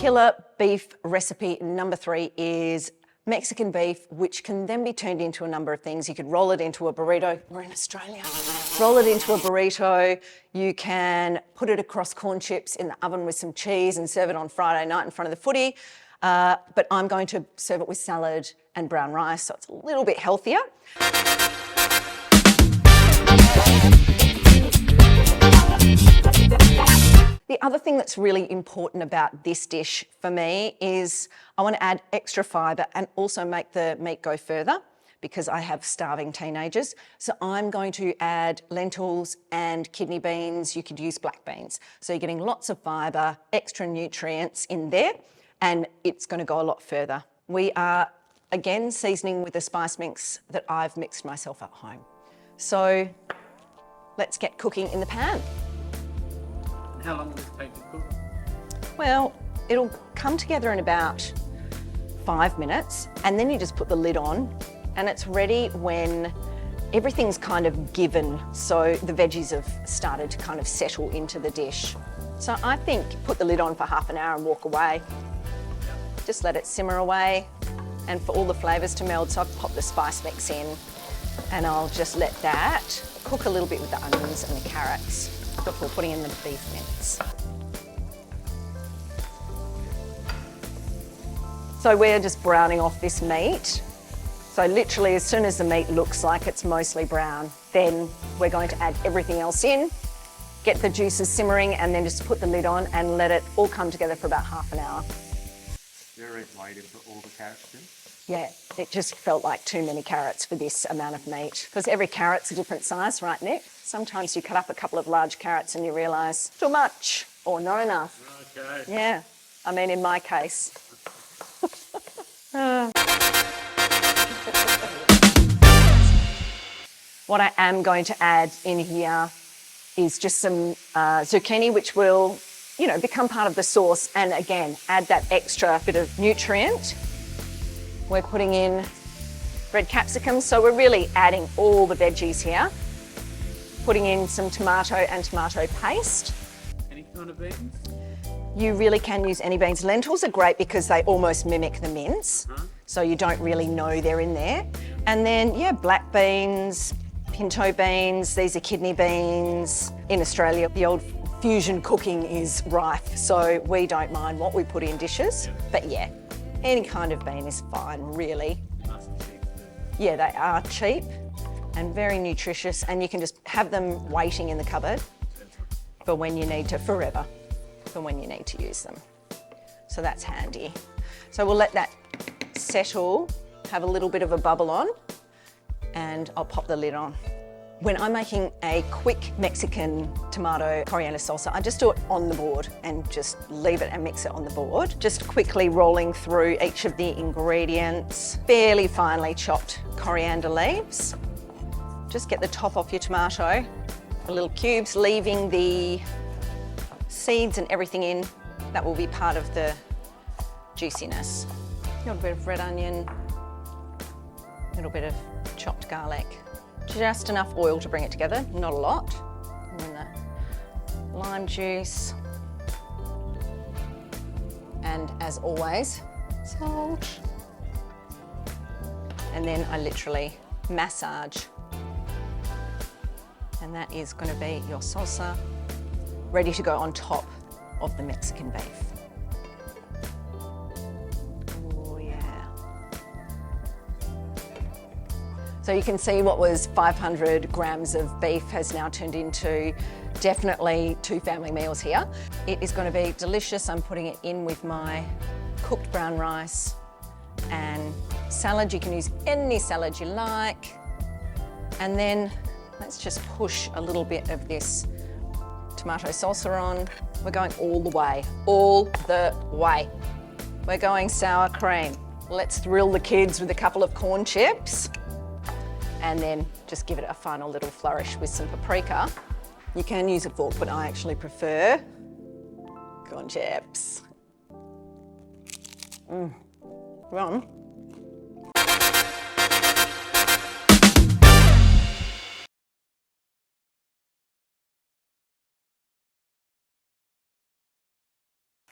killer beef recipe number 3 is Mexican beef, which can then be turned into a number of things. You could roll it into a burrito. We're in Australia. Roll it into a burrito. You can put it across corn chips in the oven with some cheese and serve it on Friday night in front of the footy. But I'm going to serve it with salad and brown rice, so it's a little bit healthier. The other thing that's really important about this dish for me is I want to add extra fibre and also make the meat go further because I have starving teenagers. So I'm going to add lentils and kidney beans. You could use black beans. So you're getting lots of fibre, extra nutrients in there, and it's going to go a lot further. We are, again, seasoning with a spice mix that I've mixed myself at home. So let's get cooking in the pan. How long will this take to cook? Well, it'll come together in about 5 minutes, and then you just put the lid on and it's ready when everything's kind of given, so the veggies have started to kind of settle into the dish. So I think put the lid on for half an hour and walk away. Just let it simmer away and for all the flavours to meld. So I've popped the spice mix in and I'll just let that cook a little bit with the onions and the carrots before putting in the beef mince. So we're just browning off this meat. So literally as soon as the meat looks like it's mostly brown, then we're going to add everything else in, get the juices simmering, and then just put the lid on and let it all come together for about half an hour. You're waiting for all the carrots in? Yeah, it just felt like too many carrots for this amount of meat because every carrot's a different size, right, Nick? Sometimes you cut up a couple of large carrots and you realise too much or not enough. Okay. Yeah, I mean in my case. What I am going to add in here is just some zucchini, which will, you know, become part of the sauce and again, add that extra bit of nutrient. We're putting in red capsicum, so we're really adding all the veggies here. Putting in some tomato and tomato paste. Any kind of beans? You really can use any beans. Lentils are great because they almost mimic the mince, so you don't really know they're in there. And then, yeah, black beans, pinto beans, these are kidney beans. In Australia, the old fusion cooking is rife, so we don't mind what we put in dishes. But yeah, any kind of bean is fine, really. Nice and cheap. Yeah, they are cheap and very nutritious, and you can just have them waiting in the cupboard for when you need to, forever, for when you need to use them. So that's handy. So we'll let that settle, have a little bit of a bubble on, and I'll pop the lid on. When I'm making a quick Mexican tomato coriander salsa, I just do it on the board and just leave it and mix it on the board. Just quickly rolling through each of the ingredients. Fairly finely chopped coriander leaves. Just get the top off your tomato, the little cubes, leaving the seeds and everything in. That will be part of the juiciness. A little bit of red onion, a little bit of chopped garlic. Just enough oil to bring it together, not a lot. And then the lime juice. And as always, salt. And then I literally massage. And that is going to be your salsa, ready to go on top of the Mexican beef. Oh yeah. So you can see what was 500 grams of beef has now turned into definitely 2 family meals here. It is going to be delicious. I'm putting it in with my cooked brown rice and salad. You can use any salad you like. And then let's just push a little bit of this tomato salsa on. We're going all the way, all the way. We're going sour cream. Let's thrill the kids with a couple of corn chips and then just give it a final little flourish with some paprika. You can use a fork, but I actually prefer corn chips. Well,